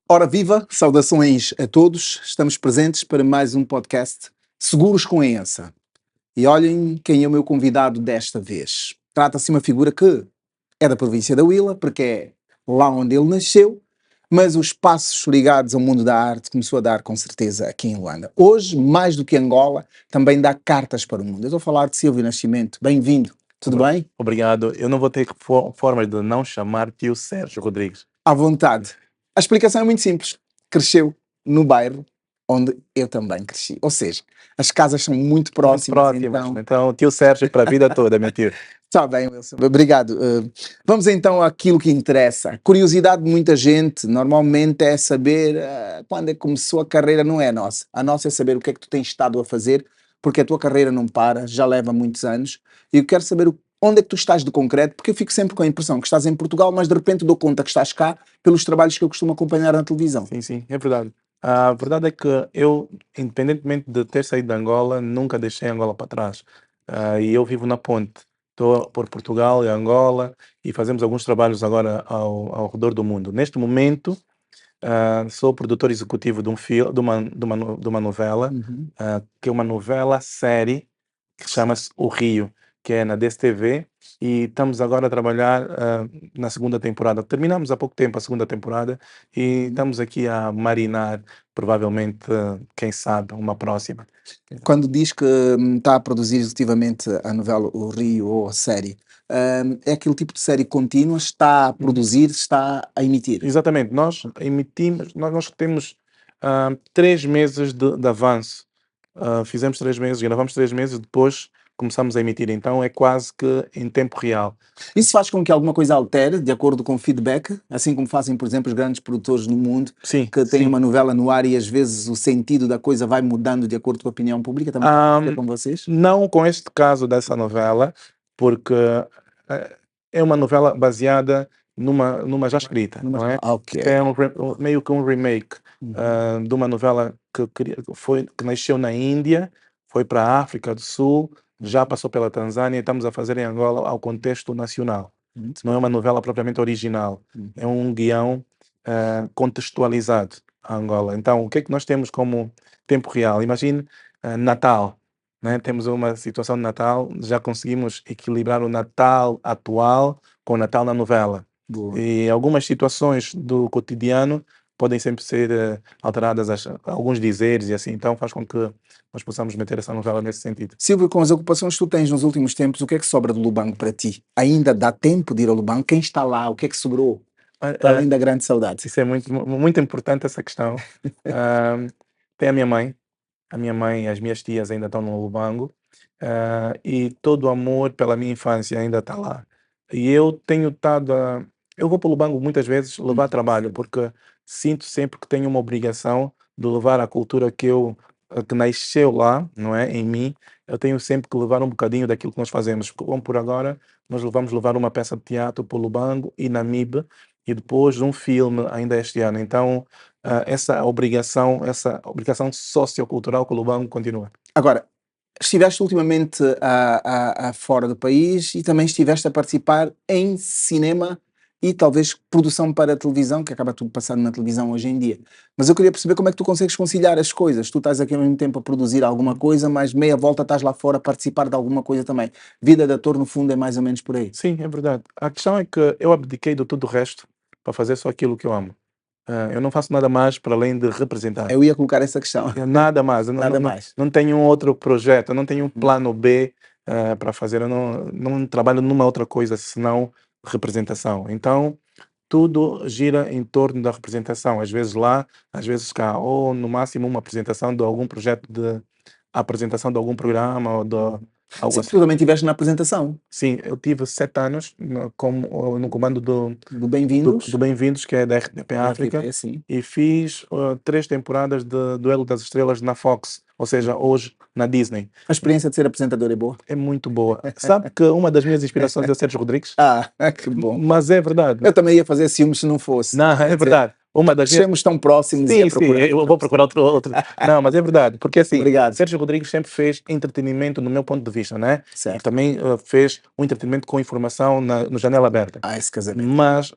Ora viva, saudações a todos. Estamos presentes para mais um podcast Seguros com a ENSA. E olhem quem é o meu convidado desta vez. Trata-se de uma figura que é da província da Huila, porque é lá onde ele nasceu, mas os passos ligados ao mundo da arte começou a dar com certeza aqui em Luanda. Hoje, mais do que Angola, também dá cartas para o mundo. Eu estou a falar de Silvio Nascimento. Bem-vindo. Tudo bem? Obrigado. Eu não vou ter forma de não chamar tio Sérgio Rodrigues. À vontade. A explicação é muito simples. Cresceu no bairro onde eu também cresci. Ou seja, as casas são muito próximas, Então, tio Sérgio para a vida toda, meu tio. Está bem, Wilson. Obrigado. Vamos então àquilo que interessa. A curiosidade de muita gente, normalmente, é saber quando é que começou a carreira, não é a nossa. A nossa é saber o que é que tu tens estado a fazer, porque a tua carreira não para, já leva muitos anos, e eu quero saber onde é que tu estás de concreto, porque eu fico sempre com a impressão que estás em Portugal, mas de repente dou conta que estás cá pelos trabalhos que eu costumo acompanhar na televisão. Sim, é verdade. A verdade é que eu, independentemente de ter saído de Angola, nunca deixei Angola para trás. E eu vivo na ponte. Estou por Portugal e Angola e fazemos alguns trabalhos agora ao redor do mundo. Neste momento, sou produtor executivo de um filme, de uma novela, que é uma novela série que chama-se O Rio, que é na DSTV, e estamos agora a trabalhar na segunda temporada. Terminamos há pouco tempo a segunda temporada e estamos aqui a marinar, provavelmente, quem sabe, uma próxima. Quando diz que está a produzir executivamente a novela O Rio ou a série, é aquele tipo de série contínua, está a produzir, está a emitir? Exatamente, nós emitimos, nós temos 3 meses de avanço. Fizemos 3 meses, gravamos 3 meses, depois começamos a emitir, então é quase que em tempo real. Isso faz com que alguma coisa altere, de acordo com o feedback, assim como fazem, por exemplo, os grandes produtores no mundo, Sim, que têm sim. uma novela no ar e às vezes o sentido da coisa vai mudando de acordo com a opinião pública, também acontece com vocês? Não com este caso dessa novela, porque é uma novela baseada numa já escrita, não é? Ok. É meio que um remake de uma novela que nasceu na Índia, foi para a África do Sul, já passou pela Tanzânia e estamos a fazer em Angola ao contexto nacional. Não é uma novela propriamente original, é um guião contextualizado a Angola. Então, o que é que nós temos como tempo real? Imagine Natal, né? Temos uma situação de Natal, já conseguimos equilibrar o Natal atual com o Natal na novela. Boa. E algumas situações do cotidiano podem sempre ser alteradas, alguns dizeres e assim, então faz com que nós possamos meter essa novela nesse sentido. Silvio, com as ocupações que tu tens nos últimos tempos, o que é que sobra do Lubango para ti? Ainda dá tempo de ir ao Lubango? Quem está lá? O que é que sobrou? Para além da grande saudade. Isso é muito importante, essa questão. Tem a minha mãe e as minhas tias ainda estão no Lubango, e todo o amor pela minha infância ainda está lá. E eu tenho estado eu vou para o Lubango muitas vezes levar trabalho, porque sinto sempre que tenho uma obrigação de levar a cultura que nasceu lá, não é, em mim. Eu tenho sempre que levar um bocadinho daquilo que nós fazemos. Como por agora, nós vamos levar uma peça de teatro para o Lubango e Namibe, e depois um filme ainda este ano. Então, essa obrigação sociocultural com o Lubango continua. Agora, estiveste ultimamente fora do país e também estiveste a participar em cinema e talvez produção para televisão, que acaba tudo passando na televisão hoje em dia. Mas eu queria perceber como é que tu consegues conciliar as coisas. Tu estás aqui ao mesmo tempo a produzir alguma coisa, mas meia volta estás lá fora a participar de alguma coisa também. Vida de ator, no fundo, é mais ou menos por aí. Sim, é verdade. A questão é que eu abdiquei de tudo o resto para fazer só aquilo que eu amo. Eu não faço nada mais para além de representar. Eu ia colocar essa questão. Nada mais. Eu Nada mais. não tenho um outro projeto, eu não tenho um plano B para fazer. Eu não trabalho numa outra coisa senão representação. Então, tudo gira em torno da representação. Às vezes lá, às vezes cá. Ou, no máximo, uma apresentação de algum projeto a apresentação de algum programa ou de algo Sim, assim. tu também estiveste na apresentação Sim, eu tive 7 anos no comando do Bem-vindos. do Bem-vindos, que é da RTP África, RTP, sim. e fiz 3 temporadas de Duelo das Estrelas na Fox, ou seja, hoje na Disney. A experiência de ser apresentador é boa? É muito boa. Sabe que uma das minhas inspirações é o Sérgio Rodrigues? Ah, que bom. Mas é verdade. Eu também ia fazer ciúmes se não fosse. Não, é verdade. uma das minhas... Estamos tão próximos e Sim, a sim, procurar. eu vou procurar outro. Não, mas é verdade, porque assim, Obrigado. Sérgio Rodrigues sempre fez entretenimento no meu ponto de vista, né? E Certo. também fez um entretenimento com informação no Janela Aberta. Esse casamento. Mas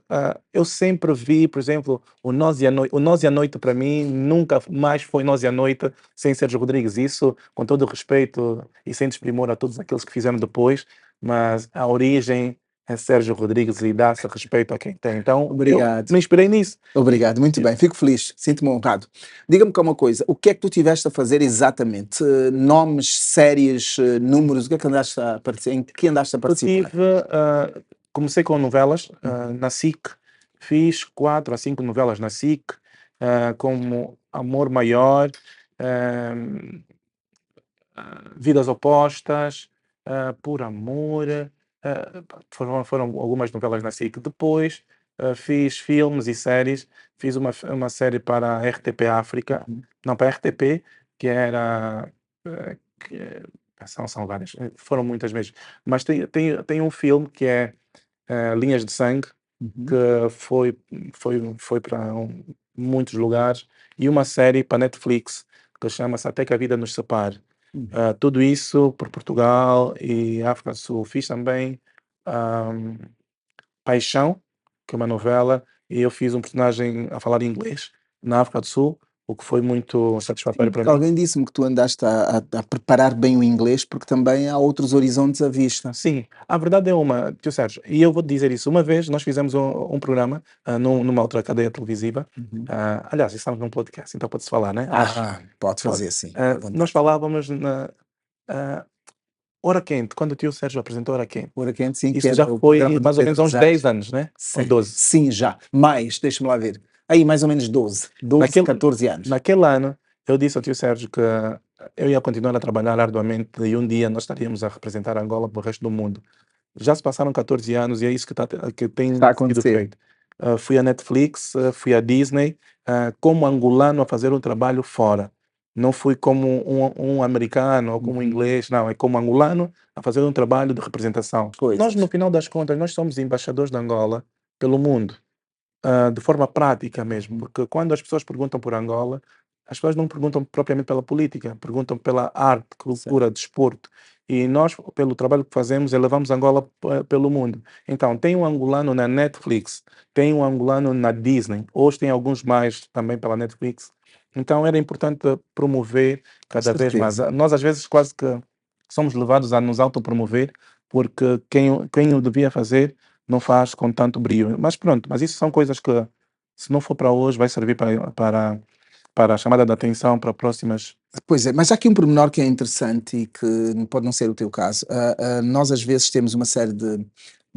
eu sempre vi, por exemplo, o Nós e a Noite. O Nós e a Noite, para mim, nunca mais foi Nós e a Noite sem Sérgio Rodrigues. Isso, com todo o respeito e sem desprimor a todos aqueles que fizeram depois, mas a origem é Sérgio Rodrigues e dá-se respeito a quem tem. Então, eu Obrigado. me inspirei nisso. Obrigado, muito bem, fico feliz, sinto-me honrado. Diga-me cá uma coisa, o que é que tu tiveste a fazer exatamente? Nomes, séries, números, o que é que andaste a participar? Em que andaste a Eu participar? comecei com novelas na SIC, fiz 4 a 5 novelas na SIC, como Amor Maior, Vidas Opostas, Por Amor, foram algumas novelas na SIC. Depois fiz filmes e séries, fiz uma série para a RTP África, não, para a RTP, que era... são várias, foram muitas mesmo, mas tem um filme que é Linhas de Sangue, que foi para muitos lugares, e uma série para Netflix, que chama-se Até que a Vida nos Separe. Tudo isso por Portugal e África do Sul. Fiz também Paixão, que é uma novela, e eu fiz um personagem a falar inglês na África do Sul, o que foi muito satisfatório para mim. Alguém disse-me que tu andaste a preparar bem o inglês porque também há outros horizontes à vista. Sim, a verdade é uma, tio Sérgio, e eu vou te dizer isso. Uma vez nós fizemos um programa numa outra cadeia televisiva. Aliás, estamos num podcast, então pode-se falar, né? Acho. Pode Pode. fazer sim. Nós falávamos na Hora Quente, quando o tio Sérgio apresentou Hora Quente. Hora Quente, sim, que Isso é já do foi programa de mais ou Pedro menos há uns Rezende. 10 anos, né? Ou 12. Sim, já. Mais, deixa-me lá ver. Aí, mais ou menos 12, 14 anos. Naquele ano, eu disse ao tio Sérgio que eu ia continuar a trabalhar arduamente e um dia nós estaríamos a representar Angola para o resto do mundo. Já se passaram 14 anos e é isso que tem Está a sido acontecer. feito. Fui à Netflix, fui à Disney, como angolano a fazer um trabalho fora. Não fui como um americano ou como um inglês, não, é como angolano a fazer um trabalho de representação. Coisas. Nós, no final das contas, nós somos embaixadores de Angola pelo mundo. De forma prática mesmo, porque quando as pessoas perguntam por Angola, as pessoas não perguntam propriamente pela política, perguntam pela arte, cultura, desporto. E nós, pelo trabalho que fazemos, elevamos Angola pelo mundo. Então, tem um angolano na Netflix, tem um angolano na Disney, hoje tem alguns mais também pela Netflix. Então, era importante promover cada vez mais. Certeza. Nós, às vezes, quase que somos levados a nos autopromover, porque quem o devia fazer não faz com tanto brio. Mas pronto, mas isso são coisas que, se não for para hoje, vai servir para a chamada de atenção para próximas. Pois é, mas há aqui um pormenor que é interessante e que pode não ser o teu caso. Nós às vezes temos uma série de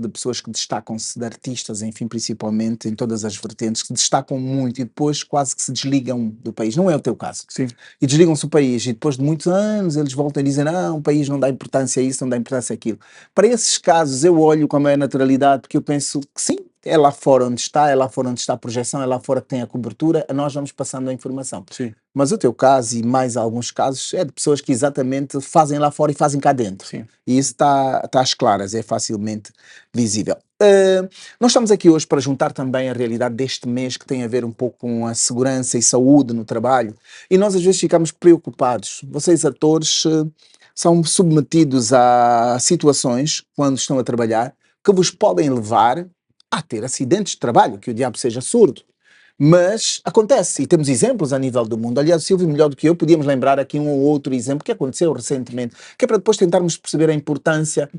pessoas que destacam-se, de artistas, enfim, principalmente em todas as vertentes, que se destacam muito e depois quase que se desligam do país. Não é o teu caso. Sim. E desligam-se do país e depois de muitos anos eles voltam e dizem não, o país não dá importância a isso, não dá importância àquilo. Para esses casos eu olho com a maior naturalidade porque eu penso que sim, é lá fora onde está, é lá fora onde está a projeção, é lá fora que tem a cobertura, nós vamos passando a informação. Sim. Mas o teu caso e mais alguns casos é de pessoas que exatamente fazem lá fora e fazem cá dentro. Sim. E isso está às claras, é facilmente visível. Nós estamos aqui hoje para juntar também a realidade deste mês que tem a ver um pouco com a segurança e saúde no trabalho. E nós às vezes ficamos preocupados. Vocês, atores, são submetidos a situações, quando estão a trabalhar, que vos podem levar a ter acidentes de trabalho, que o diabo seja surdo. Mas acontece, e temos exemplos a nível do mundo. Aliás, Silvio, melhor do que eu, podíamos lembrar aqui um ou outro exemplo que aconteceu recentemente, que é para depois tentarmos perceber a importância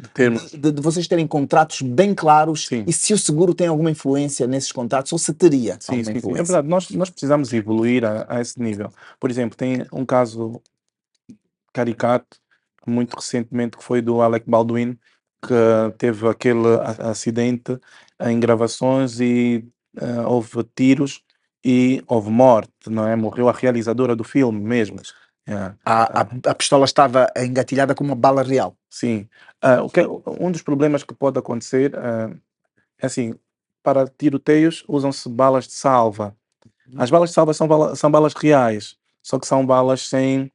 de vocês terem contratos bem claros. Sim. E se o seguro tem alguma influência nesses contratos, ou se teria Sim, alguma sim, sim. influência. É verdade, nós precisamos evoluir a esse nível. Por exemplo, tem um caso caricato, muito recentemente, que foi do Alec Baldwin, que teve aquele acidente em gravações e houve tiros e houve morte, não é? Morreu a realizadora do filme mesmo. A pistola estava engatilhada com uma bala real. Sim. Um dos problemas que pode acontecer é assim, para tiroteios usam-se balas de salva. As balas de salva são balas reais, só que são balas sem,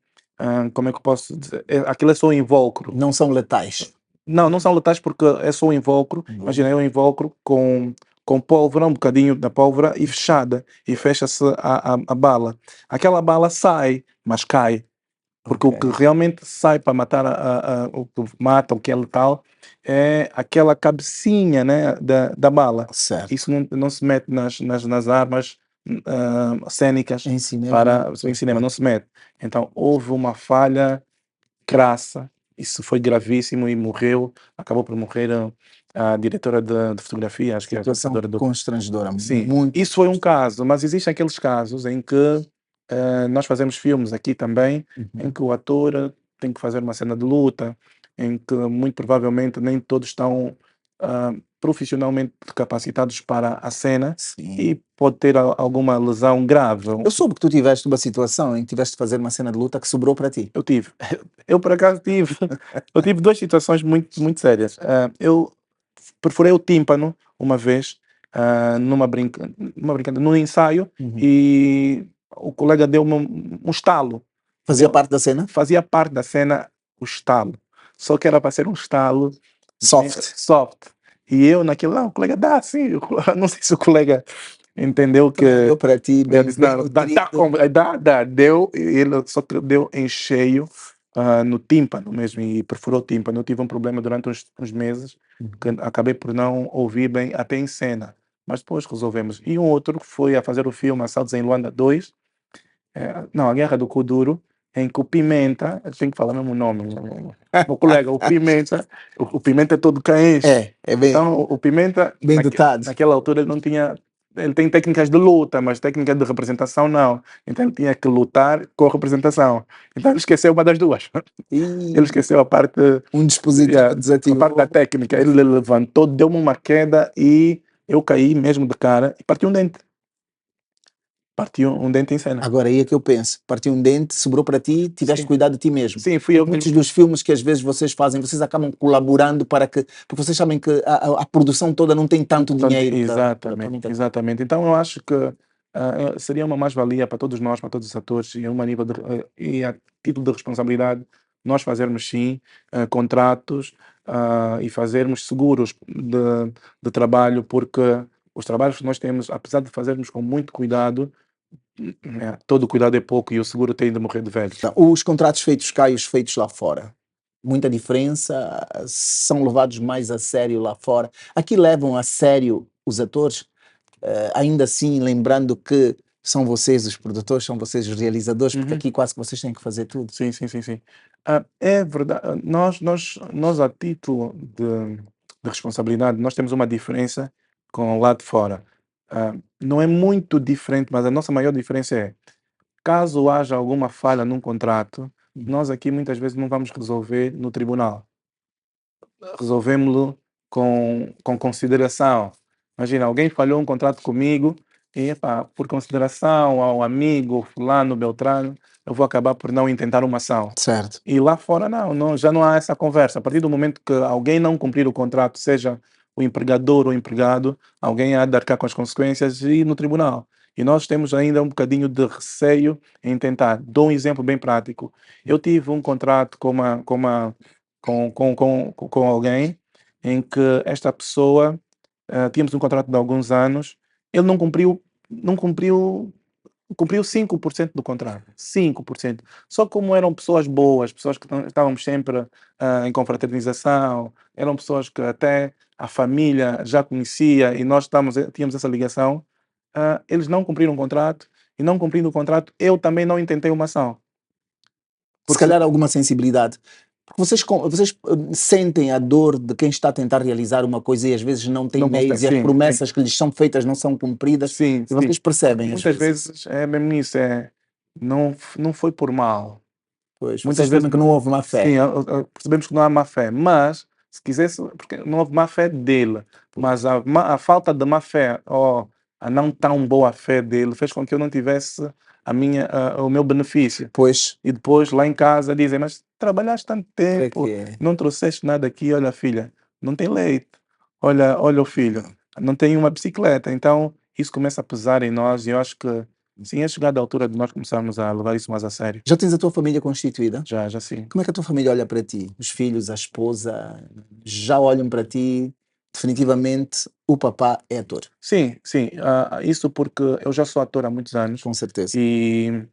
como é que eu posso dizer? Aquilo é só um invólucro. Não são letais. Não são letais porque é só um invólucro. Imagina, é um invólucro com com pólvora, um bocadinho da pólvora e fechada, e fecha-se a bala. Aquela bala sai, mas cai. Porque o que Ok. realmente sai para matar o que mata, o que é letal, é aquela cabecinha, né, da bala. Certo. Isso não se mete nas armas cênicas Em cinema. para em cinema, não se mete. Então houve uma falha crassa, isso foi gravíssimo e acabou por morrer a diretora de fotografia, acho que é a Situação realizadora do. constrangedora. Sim, Muito. isso foi um caso, mas existem aqueles casos em que nós fazemos filmes aqui também, em Uhum. que o ator tem que fazer uma cena de luta, em que muito provavelmente nem todos estão profissionalmente capacitados para a cena Sim. e pode ter alguma lesão grave. Eu soube que tu tiveste uma situação em que tiveste de fazer uma cena de luta que sobrou para ti. Eu tive. Eu por acaso tive. Eu tive 2 situações muito sérias. Eu perfurei o tímpano uma vez, numa brincadeira, num ensaio, Uhum. e o colega deu-me um estalo. Fazia Deu parte da cena? Fazia parte da cena o estalo, só que era para ser um estalo Soft. soft. E eu naquilo: "Não, o colega dá sim", não sei se o colega entendeu que Também deu para ti eu bem, disse: bem "Não, nutrido. dá", deu, e ele só que deu em cheio, no tímpano mesmo, e perfurou o tímpano. Eu tive um problema durante uns meses, que Uhum. acabei por não ouvir bem até em cena, mas depois resolvemos. E um outro foi a fazer o filme Assaltos em Luanda 2, não, A Guerra do Kuduro, em que o Pimenta, eu tenho que falar mesmo o nome, meu colega, o Pimenta, o Pimenta é todo caenche. É bem, Então o Pimenta, bem dotado. naquela altura ele não tinha, ele tem técnicas de luta, mas técnica de representação não. Então ele tinha que lutar com a representação. Então ele esqueceu uma das duas. Ele E esqueceu a parte, um dispositivo yeah, a parte da desativou. técnica. Ele levantou, deu-me uma queda e eu caí mesmo de cara e parti um dente. Parti um dente em cena. Agora aí é que eu penso, partiu um dente, sobrou para ti, tiveste Sim, cuidado de ti mesmo. sim, fui eu Porque que. muitos dos filmes que às vezes vocês fazem, vocês acabam colaborando para que, porque vocês sabem que a produção toda não tem tanto Portanto, dinheiro para exatamente, muita coisa. exatamente. Então eu acho que seria uma mais-valia para todos nós, para todos os atores, e uma nível e a título de responsabilidade, nós fazermos sim contratos e fazermos seguros de trabalho, porque os trabalhos que nós temos, apesar de fazermos com muito cuidado, todo cuidado é pouco e o seguro tem de morrer de velho. Os contratos feitos cá e os feitos lá fora, muita diferença, são levados mais a sério lá fora. Aqui levam a sério os atores, ainda assim lembrando que são vocês os produtores, são vocês os realizadores, porque Uhum. aqui quase que vocês têm que fazer tudo. Sim, sim, sim, sim. É verdade, nós a título de responsabilidade, nós temos uma diferença com lá de fora. Não é muito diferente, mas a nossa maior diferença é, caso haja alguma falha num contrato, nós aqui muitas vezes não vamos resolver no tribunal. Resolvemos-lo com consideração. Imagina, alguém falhou um contrato comigo e, epá, por consideração ao amigo fulano, beltrano, eu vou acabar por não intentar uma ação. Certo. E lá fora já não há essa conversa. A partir do momento que alguém não cumprir o contrato, seja o empregador ou o empregado, alguém há de arcar com as consequências e ir no tribunal. E nós temos ainda um bocadinho de receio em tentar. Dou um exemplo bem prático. Eu tive um contrato com alguém em que esta pessoa, tínhamos um contrato de alguns anos, ele não cumpriu 5% do contrato, 5%. Só como eram pessoas boas, pessoas que estávamos sempre em confraternização, eram pessoas que até a família já conhecia e nós tínhamos essa ligação, eles não cumpriram o contrato, e não cumprindo o contrato, eu também não intentei uma ação. Se Porque calhar alguma sensibilidade. Porque vocês sentem a dor de quem está a tentar realizar uma coisa e às vezes não tem não consegue, meios e as sim, sim, promessas que lhes são feitas não são cumpridas sim, e sim. vocês percebem às Muitas vezes. vezes é mesmo isso, não foi por mal. Pois, vocês Muitas vezes, percebem que não houve má sim, fé. percebemos que não há má fé, mas se quisesse, porque não houve má fé dele, mas a falta de má fé, ou a não tão boa fé dele, fez com que eu não tivesse o meu benefício. Pois, E depois lá em casa dizem: "Mas trabalhaste tanto é tempo, que não trouxeste nada aqui, olha filha, não tem leite, olha o filho, não tem uma bicicleta". Então isso começa a pesar em nós, e eu acho que sim, é chegada a altura de nós começarmos a levar isso mais a sério. já tens a tua família constituída? Já, já sim. Como é que a tua família olha para ti? Os filhos, a esposa, já olham para ti? definitivamente o papá é ator, Sim, sim. Isso porque eu já sou ator há muitos anos com certeza. e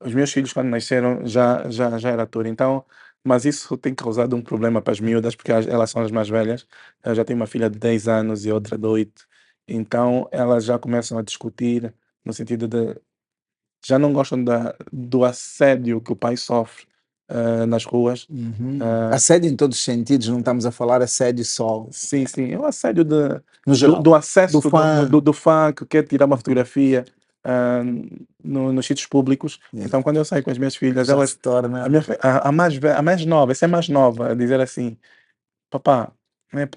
os meus filhos, quando nasceram, já era ator. Então, mas isso tem causado um problema para as miúdas, porque elas são as mais velhas. Eu já tenho uma filha de 10 anos e outra de 8. Então, elas já começam a discutir no sentido de já não gostam do assédio que o pai sofre nas ruas. Assédio em todos os sentidos, não estamos a falar assédio só Sim, sim. É o assédio no geral, do do acesso fã. do fã que quer tirar uma fotografia ah, nos sítios públicos. Então, quando eu saio com as minhas filhas, Já elas. se torna. A mais nova, essa é mais nova, a dizer assim: Papá,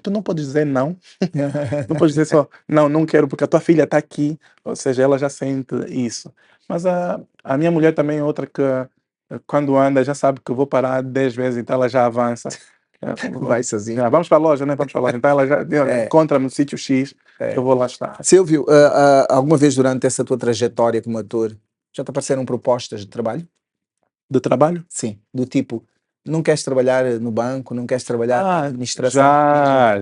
tu não podes dizer não. Não podes dizer só, não, não quero porque a tua filha está aqui. Ou seja, ela já sente isso. Mas a minha mulher também é outra que, quando anda, já sabe que eu vou parar 10 vezes, então ela já avança. Vai sozinho. Vamos para a loja, né? Vamos para a loja. Então ela já É. encontra-me no sítio X, que eu vou lá estar. Silvio, alguma vez durante essa tua trajetória como ator, já te apareceram propostas de trabalho? De trabalho? Sim, do tipo, não queres trabalhar no banco, não queres trabalhar na administração, Já.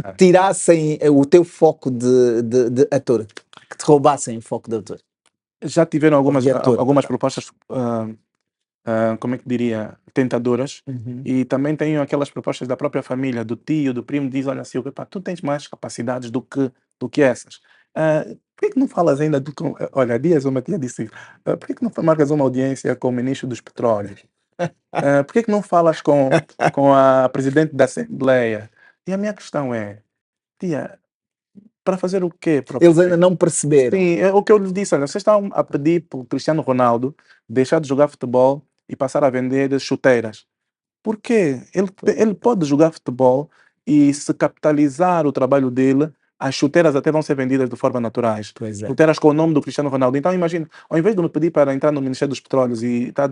que tirassem o teu foco de ator, que te roubassem o foco de ator. Já tiveram Ou de ator, algumas perdão. propostas, como é que diria, tentadoras. E também tenho aquelas propostas da própria família, do tio, do primo, diz, olha Silvio, pá, tu tens mais capacidades do que essas. Por que não falas ainda olha, há dias uma tia disse, por que não marcas uma audiência com o ministro dos petróleos? Por que não falas com a presidente da Assembleia? E a minha questão é, tia, para fazer o quê? Eles ainda não perceberam. Sim, é o que eu lhe disse, olha, vocês estão a pedir para o Cristiano Ronaldo deixar de jogar futebol e passar a vender chuteiras. Por quê? Ele pode jogar futebol e se capitalizar o trabalho dele, as chuteiras até vão ser vendidas de forma naturais. Pois é. Chuteiras com o nome do Cristiano Ronaldo. Então imagina, ao invés de me pedir para entrar no Ministério dos Petróleos e estar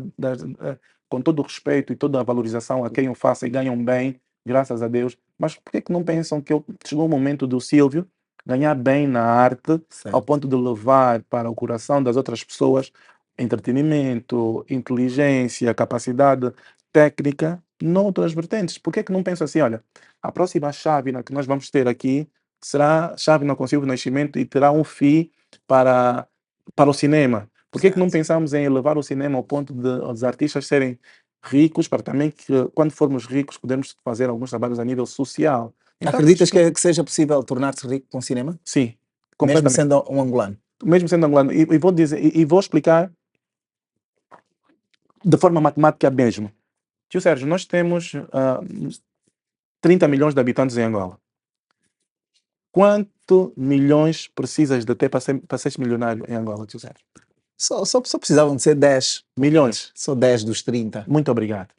com todo o respeito e toda a valorização a quem o faça e ganham bem, graças a Deus, mas por que não pensam que chegou o momento do Silvio ganhar bem na arte, Certo. ao ponto de levar para o coração das outras pessoas entretenimento, inteligência, capacidade técnica noutras vertentes? Por que não penso assim, olha, a próxima chávena que nós vamos ter aqui será chávena com Silvio Nascimento e terá um FII para o cinema? Por que não pensamos em elevar o cinema ao ponto de os artistas serem ricos, para também que quando formos ricos podemos fazer alguns trabalhos a nível social? Então, Acreditas que seja possível tornar-se rico com cinema? sim, Mesmo completamente. sendo um angolano? Mesmo sendo angolano. E vou dizer, e vou explicar de forma matemática mesmo. Tio Sérgio, nós temos 30 milhões de habitantes em Angola. Quanto milhões precisas de ter para seres milionário em Angola, tio Sérgio? Só precisavam de ser 10. Milhões. Só 10 dos 30. Muito obrigado.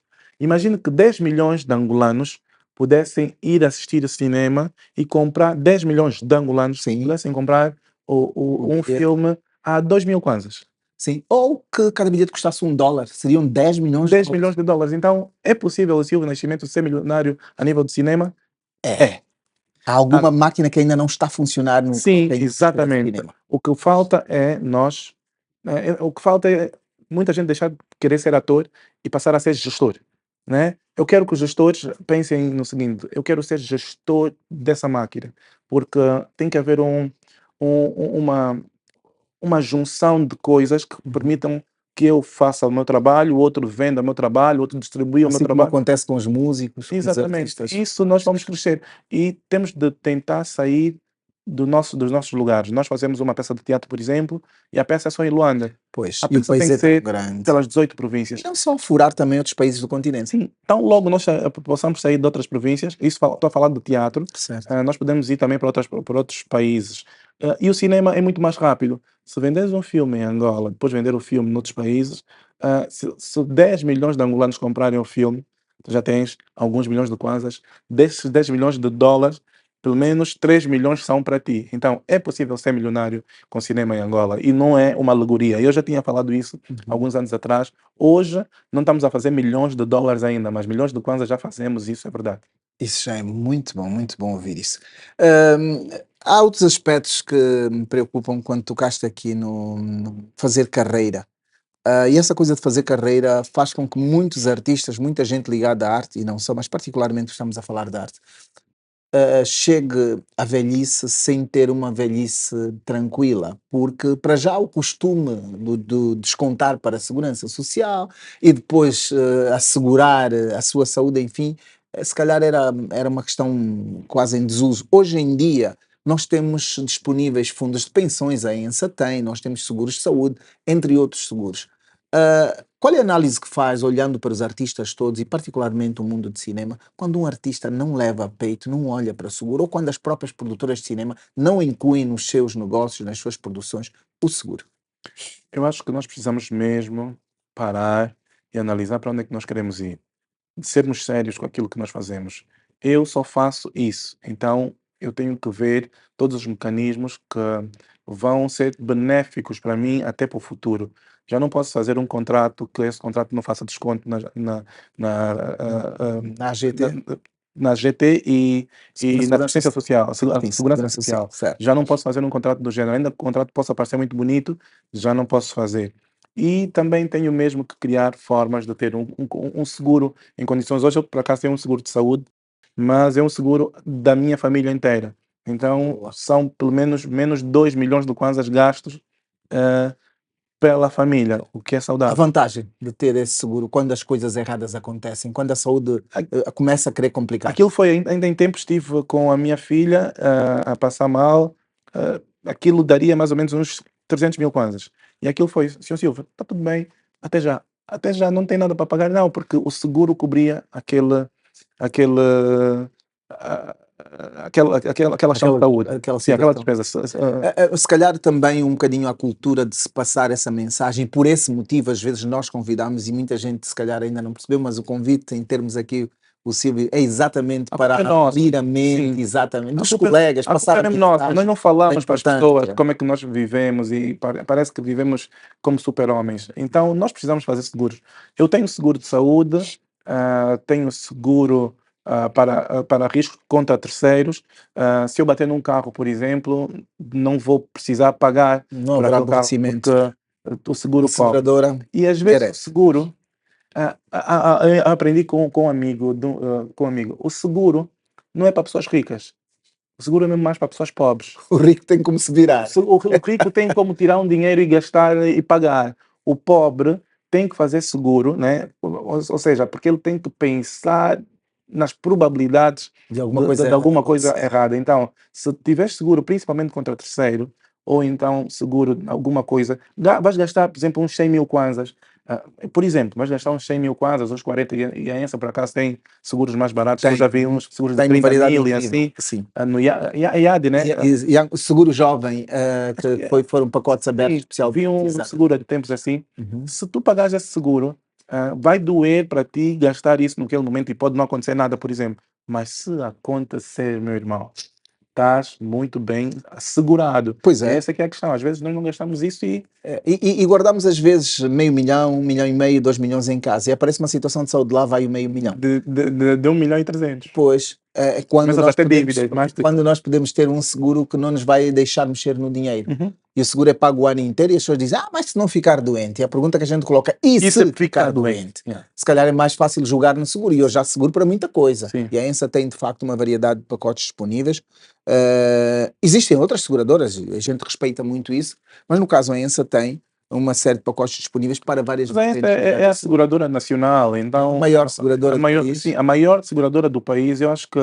Imagine que 10 milhões de angolanos pudessem ir assistir o cinema e comprar 10 milhões de angolanos Sim. pudessem comprar um bilhete. filme a 2.000 kwanzas. Sim. Ou que cada bilhete custasse $1. Seriam 10 milhões 10 de milhões de dólares. Então, é possível o Silvio Nascimento ser milionário a nível de cinema? É. Há alguma máquina que ainda não está a funcionar no Sim, tem exatamente. cinema. O que falta é nós. O que falta é muita gente deixar de querer ser ator e passar a ser gestor. Né? Eu quero que os gestores pensem no seguinte: eu quero ser gestor dessa máquina, porque tem que haver uma junção de coisas que permitam que eu faça o meu trabalho, o outro venda o meu trabalho, o outro distribua o meu Assim como trabalho. acontece com os músicos, com os Exatamente. artistas. Isso nós vamos crescer. E temos de tentar sair dos nossos lugares. Nós fazemos uma peça de teatro, por exemplo, e a peça é só em Luanda. Pois, A e o peça tem país que é tão ser grande. pelas 18 províncias. E não só furar também outros países do continente. Sim, então logo nós possamos sair de outras províncias, estou a falar de teatro, Certo. nós podemos ir também para outros países. E o cinema é muito mais rápido. Se venderes um filme em Angola, depois vender o filme noutros países, se 10 milhões de angolanos comprarem o filme, tu já tens alguns milhões de kwanzas, desses 10 milhões de dólares, pelo menos 3 milhões são para ti. Então é possível ser milionário com cinema em Angola e não é uma alegoria. Eu já tinha falado isso alguns anos atrás. Hoje não estamos a fazer milhões de dólares ainda, mas milhões de kwanzas já fazemos, isso é verdade. Isso já é muito bom ouvir isso. Há outros aspectos que me preocupam quando tocaste aqui no fazer carreira. E essa coisa de fazer carreira faz com que muitos artistas, muita gente ligada à arte, e não só, mas particularmente estamos a falar de arte, chegue à velhice sem ter uma velhice tranquila, porque para já o costume do descontar para a segurança social e depois assegurar a sua saúde, enfim, se calhar era uma questão quase em desuso. Hoje em dia nós temos disponíveis fundos de pensões, a ENSA tem, nós temos seguros de saúde, entre outros seguros. Qual é a análise que faz, olhando para os artistas todos e particularmente o mundo de cinema, quando um artista não leva a peito, não olha para o seguro, ou quando as próprias produtoras de cinema não incluem nos seus negócios, nas suas produções, o seguro? Eu acho que nós precisamos mesmo parar e analisar para onde é que nós queremos ir. De sermos sérios com aquilo que nós fazemos. Eu só faço isso, então eu tenho que ver todos os mecanismos que vão ser benéficos para mim até para o futuro. Já não posso fazer um contrato que esse contrato não faça desconto na, ah, ah, Na AGT? na GT e na Segurança, assistência social, sim, segurança segurança social, social. certo. Já não posso fazer um contrato do género, ainda que o contrato possa parecer muito bonito, já não posso fazer. E também tenho mesmo que criar formas de ter um seguro em condições. Hoje eu, por acaso, tenho um seguro de saúde, mas é um seguro da minha família inteira. Então, Boa. são pelo menos 2 milhões de kwanzas gastos eh, pela família, o que é A saudável. vantagem de ter esse seguro quando as coisas erradas acontecem, quando a saúde começa a querer complicar. Aquilo foi ainda em tempos, estive com a minha filha a passar mal, aquilo daria mais ou menos uns 300 mil kwanzas. E aquilo foi, senhor Silva, está tudo bem, até já. Até já não tem nada para pagar, não, porque o seguro cobria aquele, ah, aquela questão de saúde. Aquela Sim, aquela situação. despesa. Se calhar também um bocadinho a cultura de se passar essa mensagem, por esse motivo, às vezes nós convidamos, e muita gente se calhar ainda não percebeu, mas o convite em termos aqui, o Silvio, é exatamente A para culpa é nossa, abrir a mente, sim. exatamente, A dos culpa, colegas, a culpa passar é a mesmo nossa. Nós mensagem não da falamos para as pessoas importância. como é que nós vivemos e parece que vivemos como super-homens. Então, nós precisamos fazer seguros. Eu tenho seguro de saúde, tenho seguro para risco contra terceiros. Se eu bater num carro, por exemplo, não vou precisar pagar Não por haverá aquele carro, porque aborrecimento. o A seguro cobre. seguradora E às vezes o merece. seguro, eu aprendi com um amigo, com um amigo, o seguro não é para pessoas ricas. O seguro é mesmo mais para pessoas pobres. O rico tem como se virar. O rico tem como tirar um dinheiro e gastar e pagar. O pobre tem que fazer seguro, né? Ou seja, porque ele tem que pensar nas probabilidades De alguma coisa de alguma coisa acontecer. errada. Então, se tiver seguro, principalmente contra terceiro, ou então seguro alguma coisa, vais gastar, por exemplo, uns 100 mil kwanzas. Por exemplo, vais gastar uns 100 mil kwanzas, uns 40, e a ENSA, por acaso, tem seguros mais baratos. Eu já vi uns seguros de Tem uma 30 variedade mil e incrível, assim, sim. no IAD, né? E há o seguro jovem, que foram pacotes abertos Sim, vi especialmente. um Exato. seguro há tempos assim. Uhum. Se tu pagares esse seguro, vai doer para ti gastar isso naquele momento e pode não acontecer nada, por exemplo. Mas se acontecer, meu irmão, estás muito bem assegurado. Pois é. Essa é que é a questão. Às vezes nós não gastamos isso e E guardamos às vezes meio milhão, 1,5 milhão, 2 milhões em casa. E aparece uma situação de saúde lá, vai o meio milhão. de 1 milhão e 300. Pois, Começas a ter dívidas, mais do que... quando nós podemos ter um seguro que não nos vai deixar mexer no dinheiro. Uhum. E o seguro é pago o ano inteiro e as pessoas dizem, mas se não ficar doente? E a pergunta que a gente coloca, e E se se ficar ficar doente? Yeah. Se calhar é mais fácil jogar no seguro. E eu já seguro para muita coisa. Sim. E a ENSA tem, de facto, uma variedade de pacotes disponíveis. Existem outras seguradoras, a gente respeita muito isso, mas no caso a ENSA tem uma série de pacotes disponíveis para várias Mas essa vertentes. é a seguradora nacional, então A maior seguradora do país. sim, a maior seguradora do país. Eu acho que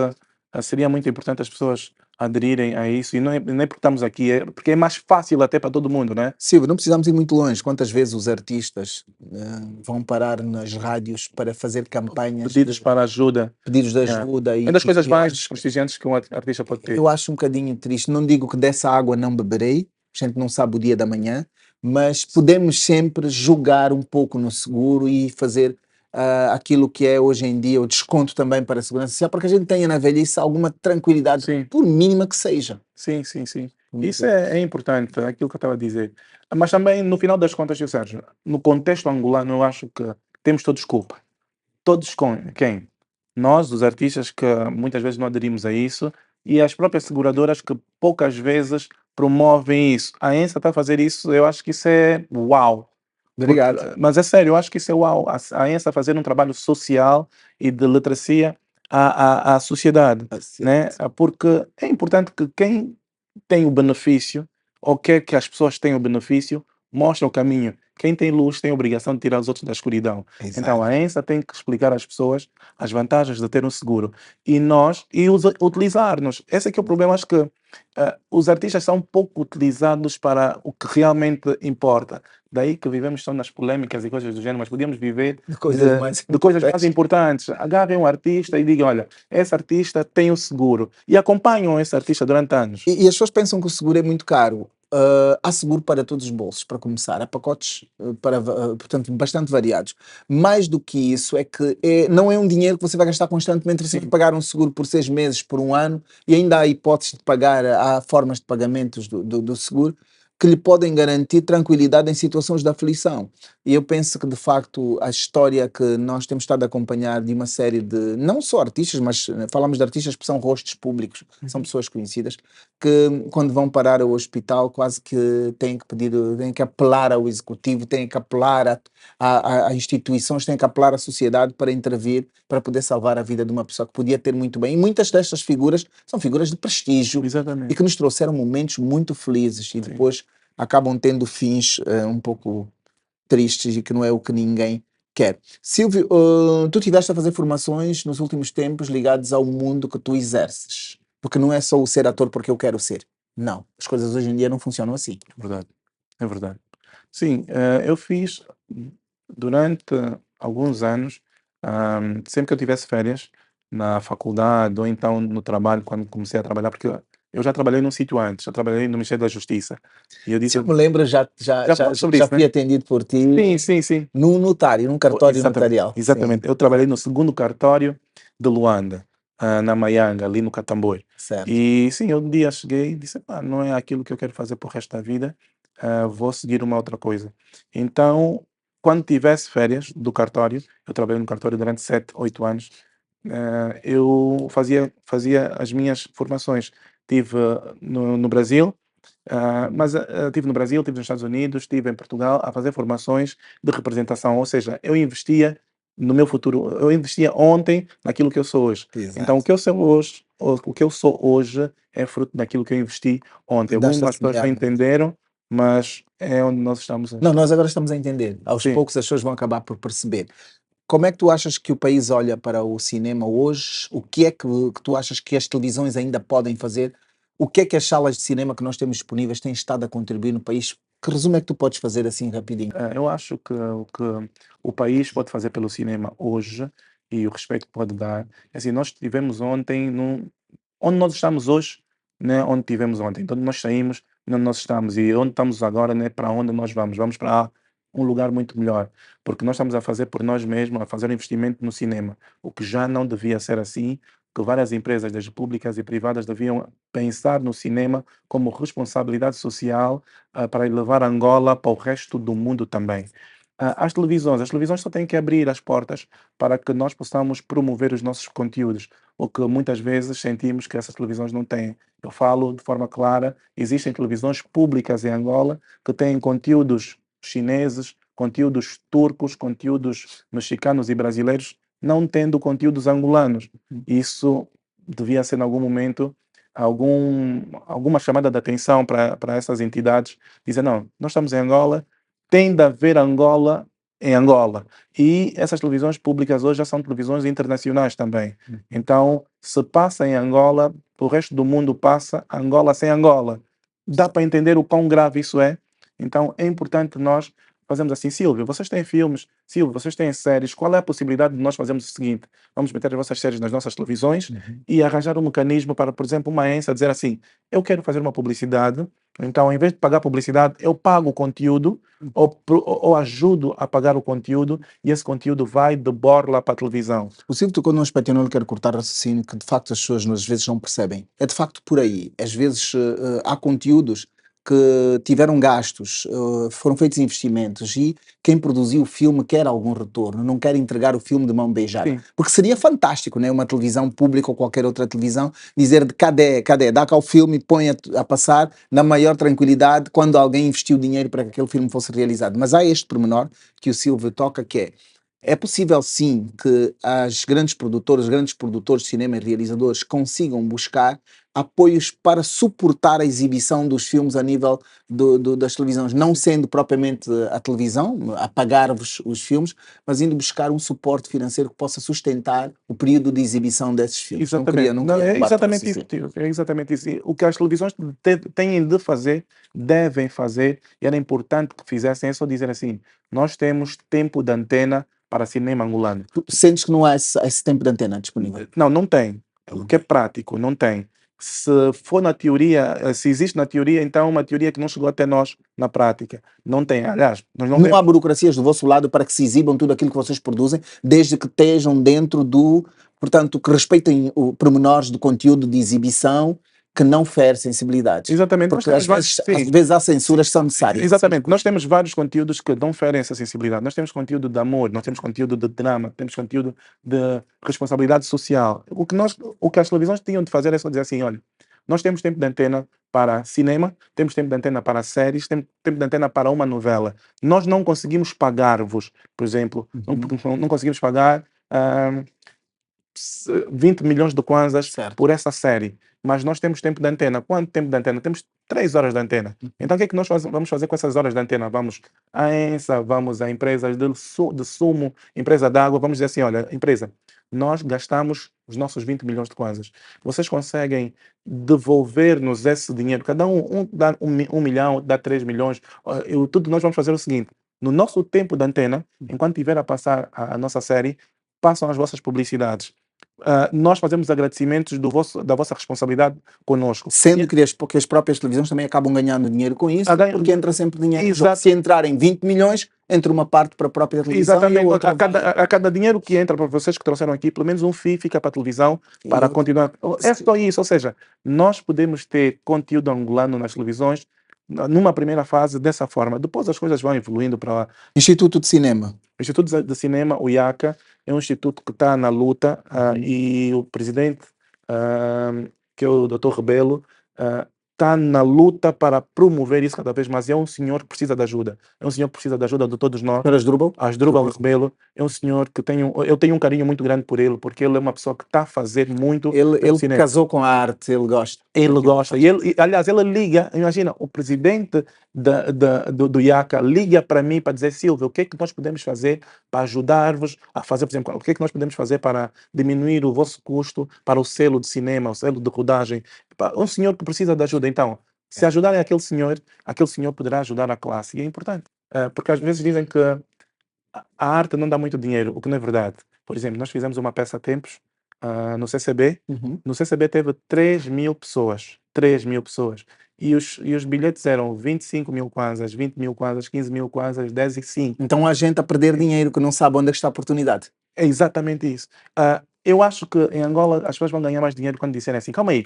seria muito importante as pessoas aderirem a isso, e não é porque estamos aqui, é porque é mais fácil até para todo mundo, né? Silvio, não precisamos ir muito longe. Quantas vezes os artistas vão parar nas rádios para fazer campanhas, Pedidos para ajuda. pedidos de Yeah. ajuda É das coisas eu mais acho, prestigiantes que um artista pode ter. eu acho um bocadinho triste. Não digo que dessa água não beberei, a gente não sabe o dia da manhã, mas podemos sempre jogar um pouco no seguro e fazer aquilo que é hoje em dia o desconto também para a segurança social, para que a gente tenha na velhice alguma tranquilidade, Sim, por mínima que seja. sim, sim, sim. Isso é importante, aquilo que eu estava a dizer. Mas também, no final das contas, Gil Sérgio, no contexto angolano, eu acho que temos todos culpa. Todos com quem? Nós, os artistas, que muitas vezes não aderimos a isso, e as próprias seguradoras que poucas vezes promovem isso. A ENSA está a fazer isso, eu acho que isso é uau. Obrigado. Mas é sério, eu acho que isso é uau. A ENSA está a fazer um trabalho social e de literacia à sociedade, Assim, né? Porque é importante que quem tem o benefício ou quer que as pessoas tenham o benefício, mostre o caminho. Quem tem luz tem a obrigação de tirar os outros da escuridão. Então exato. a ENSA tem que explicar às pessoas as vantagens de ter um seguro e utilizar-nos. Esse é que é o problema, acho que os artistas são pouco utilizados para o que realmente importa. Daí que vivemos só nas polêmicas e coisas do género, mas podíamos viver De coisas mais de coisas mais importantes. importantes. Agarrem um artista e digam: olha, esse artista tem o seguro. E acompanham esse artista durante anos. E as pessoas pensam que o seguro é muito caro. Há seguro para todos os bolsos, para começar. Há pacotes, portanto, bastante variados. Mais do que isso, é que não é um dinheiro que você vai gastar constantemente. Você vai Sim, pagar um seguro por 6 meses, por um ano, e ainda há hipóteses de pagar, há formas de pagamentos do seguro que lhe podem garantir tranquilidade em situações de aflição. E eu penso que, de facto, a história que nós temos estado a acompanhar de uma série de, não só artistas, mas falamos de artistas que são rostos públicos, são pessoas conhecidas, que quando vão parar ao hospital quase que têm que pedir, têm que apelar ao executivo, têm que apelar a instituições, têm que apelar à sociedade para intervir, para poder salvar a vida de uma pessoa que podia ter muito bem. E muitas destas figuras são figuras de prestígio e exatamente. que nos trouxeram momentos muito felizes e Sim. depois acabam tendo fins um pouco tristes e que não é o que ninguém quer. Silvio, tu tiveste a fazer formações nos últimos tempos ligadas ao mundo que tu exerces. Porque não é só o ser ator porque eu quero ser. Não. As coisas hoje em dia não funcionam assim. É verdade, é verdade. Sim, eu fiz durante alguns anos, sempre que eu tivesse férias na faculdade ou então no trabalho, quando comecei a trabalhar, porque eu já trabalhei num sítio antes, eu trabalhei no Ministério da Justiça. E eu Se disse, eu me lembro, já falamos sobre já isso, fui né? atendido por ti Sim, sim, sim. num notário, num cartório Exatamente, notarial. Sim, exatamente. Eu trabalhei no segundo cartório de Luanda, na Maianga, ali no Catamboi. certo. E sim, eu um dia cheguei e disse: "Epá, não é aquilo que eu quero fazer para o resto da vida, vou seguir uma outra coisa." Então, quando tivesse férias do cartório, eu trabalhei no cartório durante 7, 8 anos, eu fazia as minhas formações. Tive no Brasil, mas estive no Brasil, estive nos Estados Unidos, estive em Portugal a fazer formações de representação, ou seja, eu investia no meu futuro, eu investia ontem naquilo que eu sou hoje. Então, o Exato. que eu sou hoje, o que eu sou hoje é fruto daquilo que eu investi ontem. Ajudaste a Algumas pessoas não semear, né? entenderam, mas é onde nós estamos Não, hoje. nós agora estamos a entender. Aos Sim, poucos as pessoas vão acabar por perceber. Como é que tu achas que o país olha para o cinema hoje? O que é que tu achas que as televisões ainda podem fazer? O que é que as salas de cinema que nós temos disponíveis têm estado a contribuir no país? Que resumo é que tu podes fazer assim rapidinho? eu acho que o que o país pode fazer pelo cinema hoje e o respeito que pode dar, é assim, nós tivemos ontem onde nós estamos hoje, né, onde tivemos ontem. Então nós saímos, onde nós estamos e onde estamos agora, né, para onde nós vamos. Vamos para um lugar muito melhor, porque nós estamos a fazer por nós mesmos, a fazer um investimento no cinema, o que já não devia ser assim, que várias empresas, desde públicas e privadas, deviam pensar no cinema como responsabilidade social, para levar Angola para o resto do mundo também. As televisões só têm que abrir as portas para que nós possamos promover os nossos conteúdos, o que muitas vezes sentimos que essas televisões não têm. Eu falo de forma clara, existem televisões públicas em Angola que têm conteúdos chineses, conteúdos turcos, conteúdos mexicanos e brasileiros, não tendo conteúdos angolanos. Isso devia ser, em algum momento, alguma chamada de atenção para essas entidades, dizer: não, nós estamos em Angola, tem de haver Angola em Angola. E essas televisões públicas hoje já são televisões internacionais também. Então, se passa em Angola, o resto do mundo passa Angola sem Angola. Dá para entender o quão grave isso é? Então, é importante nós fazermos assim: Silvio, vocês têm filmes, Silvio, vocês têm séries, qual é a possibilidade de nós fazermos o seguinte: vamos meter as vossas séries nas nossas televisões e arranjar um mecanismo para, por exemplo, uma ENSA dizer assim: eu quero fazer uma publicidade, então, em vez de pagar publicidade, eu pago o conteúdo ou ajudo a pagar o conteúdo e esse conteúdo vai de borla para a televisão. O Silvio tocou num aspecto, eu não lhe quero cortar raciocínio, que de facto as pessoas às vezes não percebem. É de facto por aí. Às vezes há conteúdos que tiveram gastos, foram feitos investimentos e quem produziu o filme quer algum retorno, não quer entregar o filme de mão beijada. Sim, Porque seria fantástico, né? Uma televisão pública ou qualquer outra televisão dizer de cadê, dá cá o filme e põe a passar na maior tranquilidade quando alguém investiu dinheiro para que aquele filme fosse realizado. Mas há este pormenor que o Silvio toca que é É possível, sim, que as grandes produtoras, os grandes produtores de cinema e realizadores consigam buscar apoios para suportar a exibição dos filmes a nível das televisões, não sendo propriamente a televisão a pagar-vos os filmes, mas indo buscar um suporte financeiro que possa sustentar o período de exibição desses filmes. Exatamente. Não Não, queria é roubar teu exatamente isso, raciocínio. tio. É exatamente isso. E o que as televisões têm de fazer, devem fazer, e era importante que fizessem, é só dizer assim: nós temos tempo de antena para cinema angolano. Tu sentes que não há esse tempo de antena disponível? Não, não tem. O que é prático, não tem. Se for na teoria, se existe na teoria, então é uma teoria que não chegou até nós na prática. Não tem. Aliás, nós não Não há vemos. burocracias do vosso lado para que se exibam tudo aquilo que vocês produzem, desde que estejam dentro portanto, que respeitem os pormenores do conteúdo de exibição, que não fere sensibilidades. Exatamente, nós Porque temos vários. às Sim. vezes há censuras que são necessárias. Exatamente, nós temos vários conteúdos que não ferem essa sensibilidade. Nós temos conteúdo de amor, nós temos conteúdo de drama, temos conteúdo de responsabilidade social. O que as televisões tinham de fazer é só dizer assim: olha, nós temos tempo de antena para cinema, temos tempo de antena para séries, temos tempo de antena para uma novela. Nós não conseguimos pagar-vos, por exemplo, não conseguimos pagar 20 milhões de kwanzas Certo. por essa série, mas nós temos tempo de antena. Quanto tempo de antena? Temos 3 horas de antena. Então o que é que nós vamos fazer com essas horas de antena? Vamos à ENSA, vamos a empresas de sumo, empresa de água, vamos dizer assim: olha, empresa, nós gastamos os nossos 20 milhões de kwanzas. Vocês conseguem devolver-nos esse dinheiro? Cada um dá 1 milhão, dá 3 milhões. Tudo nós vamos fazer o seguinte: no nosso tempo de antena, enquanto estiver a passar a nossa série, passam as vossas publicidades. Nós fazemos agradecimentos da vossa responsabilidade conosco. Sendo que as próprias televisões também acabam ganhando dinheiro com isso, porque entra sempre dinheiro. Exato. Se entrarem 20 milhões, entra uma parte para a própria televisão. Exatamente. E a outra A cada dinheiro que entra para vocês que trouxeram aqui, pelo menos um FII fica para a televisão para outra. continuar. É só isso. Ou seja, nós podemos ter conteúdo angolano nas televisões numa primeira fase dessa forma. Depois as coisas vão evoluindo para Instituto de Cinema. o Instituto de Cinema, o IACA, é um instituto que está na luta e o presidente, que é o Dr. Rebelo, está na luta para promover isso cada vez mais. É um senhor que precisa de ajuda. É um senhor que precisa de ajuda de todos nós. Para Asdrúbal? Asdrúbal Rebelo é um senhor que eu tenho um carinho muito grande por ele, porque ele é uma pessoa que está a fazer muito pelo Ele cinema. casou com a arte, ele gosta. Ele gosta. Aliás, ele liga, imagina, o presidente do IACA liga para mim para dizer: Silvio, o que é que nós podemos fazer para ajudar-vos a fazer, por exemplo, o que é que nós podemos fazer para diminuir o vosso custo para o selo de cinema, o selo de rodagem? Um senhor que precisa de ajuda. Então, se ajudarem aquele senhor poderá ajudar a classe. E é importante, porque às vezes dizem que a arte não dá muito dinheiro, o que não é verdade. Por exemplo, nós fizemos uma peça há tempos no CCB. No CCB teve 3 mil pessoas. 3 mil pessoas. E os bilhetes eram 25 mil kwanzas, 20 mil kwanzas, 15 mil kwanzas, 10 e 5. Então há gente a perder dinheiro que não sabe onde é que está a oportunidade. É exatamente isso. Eu acho que em Angola as pessoas vão ganhar mais dinheiro quando disserem assim: calma aí.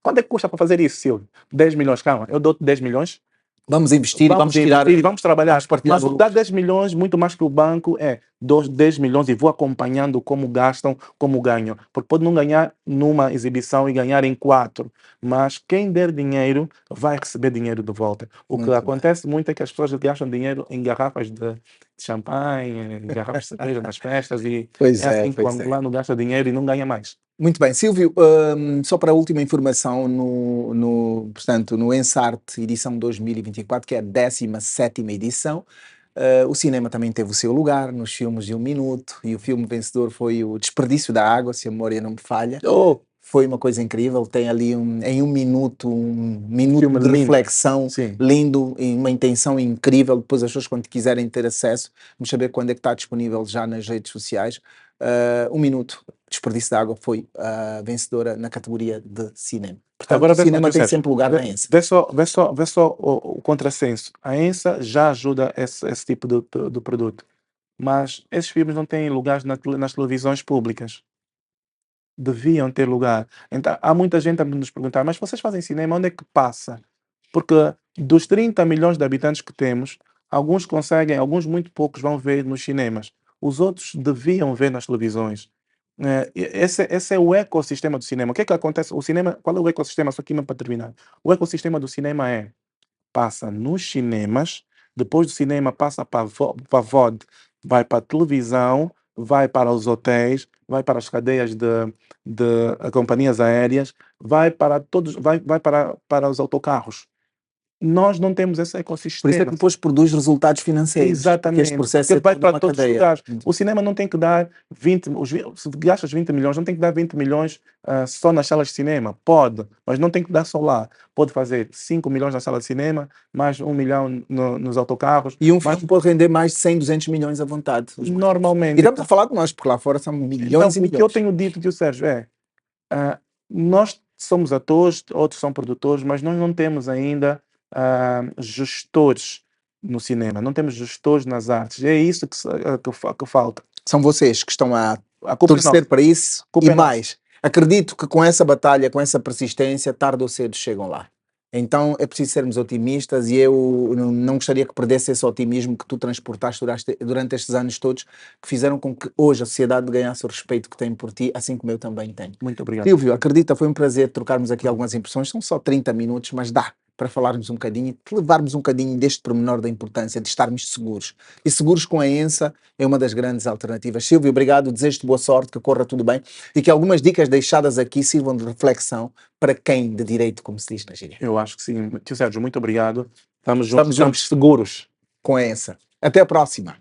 Quanto é que custa para fazer isso, Silvio? 10 milhões, calma, eu dou-te 10 milhões. Vamos investir e vamos tirar. E vamos trabalhar. partilhar Mas o que dá 10 milhões, muito mais que o banco, é 10 milhões e vou acompanhando como gastam, como ganham. Porque pode não ganhar numa exibição e ganhar em 4. Mas quem der dinheiro vai receber dinheiro de volta. O que Muito bem. acontece muito é que as pessoas gastam dinheiro em garrafas de champanhe, em garrafas de cerveja nas festas e Pois é é, assim que o pois é. angolano gasta dinheiro e não ganha mais. Muito bem, Silvio, só para a última informação, portanto, no Ensarte, edição 2024, que é a 17ª edição, o cinema também teve o seu lugar nos filmes de 1 minuto, e o filme vencedor foi o Desperdício da Água, se a memória não me falha. Foi uma coisa incrível, tem ali em 1 minuto, um minuto Filme de lindo. reflexão Sim. lindo, e uma intenção incrível. Depois as pessoas, quando quiserem ter acesso, vamos saber quando é que está disponível já nas redes sociais. 1 minuto, Desperdício de Água, foi a vencedora na categoria de cinema. Portanto, Agora o vê cinema só, tem Sérgio, sempre lugar na ENSA. Vê só o contrassenso. A ENSA já ajuda esse tipo de produto. Mas esses filmes não têm lugares nas televisões públicas. Deviam ter lugar. Então, há muita gente a nos perguntar: mas vocês fazem cinema, onde é que passa? Porque dos 30 milhões de habitantes que temos, alguns conseguem, alguns muito poucos vão ver nos cinemas. Os outros deviam ver nas televisões. Esse é o ecossistema do cinema. O que é que acontece? O cinema, qual é o ecossistema? Só aqui mesmo para terminar. O ecossistema do cinema passa nos cinemas, depois do cinema passa para a VOD, vai para a televisão, vai para os hotéis, vai para as cadeias de companhias aéreas, vai para todos, vai para os autocarros. Nós não temos esse Por isso é ecossistema. que depois produz resultados financeiros. Porque este Exatamente, processo porque é vai toda para uma todos os cadeia. lugares. O cinema não tem que dar 20, se gastas 20 milhões, não tem que dar 20 milhões só nas salas de cinema. Pode, mas não tem que dar só lá. Pode fazer 5 milhões na sala de cinema, mais 1 milhão nos autocarros. E um mas filme pode render mais de 100, 200 milhões à vontade. E normalmente. estamos a falar de nós, porque lá fora são milhões e Então, o que eu milhões. tenho dito, tio Sérgio, nós somos atores, outros são produtores, mas nós não temos ainda gestores no cinema, não temos gestores nas artes. É isso que falta. São vocês que estão a A culpa é torcer nossa. para isso Culpa e é nossa. mais. Acredito que com essa batalha, com essa persistência, tarde ou cedo chegam lá. Então é preciso sermos otimistas e eu não gostaria que perdesse esse otimismo que tu transportaste durante estes anos todos, que fizeram com que hoje a sociedade ganhasse o respeito que tem por ti, assim como eu também tenho. Muito obrigado. Silvio, acredita, foi um prazer trocarmos aqui algumas impressões, são só 30 minutos, mas dá para falarmos um bocadinho, te levarmos um bocadinho deste pormenor da importância de estarmos seguros. E seguros com a ENSA é uma das grandes alternativas. Silvio, obrigado, desejo-te boa sorte, que corra tudo bem e que algumas dicas deixadas aqui sirvam de reflexão para quem de direito, como se diz na gíria. Eu acho que sim. Tio Sérgio, muito obrigado. Estamos Estamos juntos, estamos seguros. com a ENSA. Até a próxima.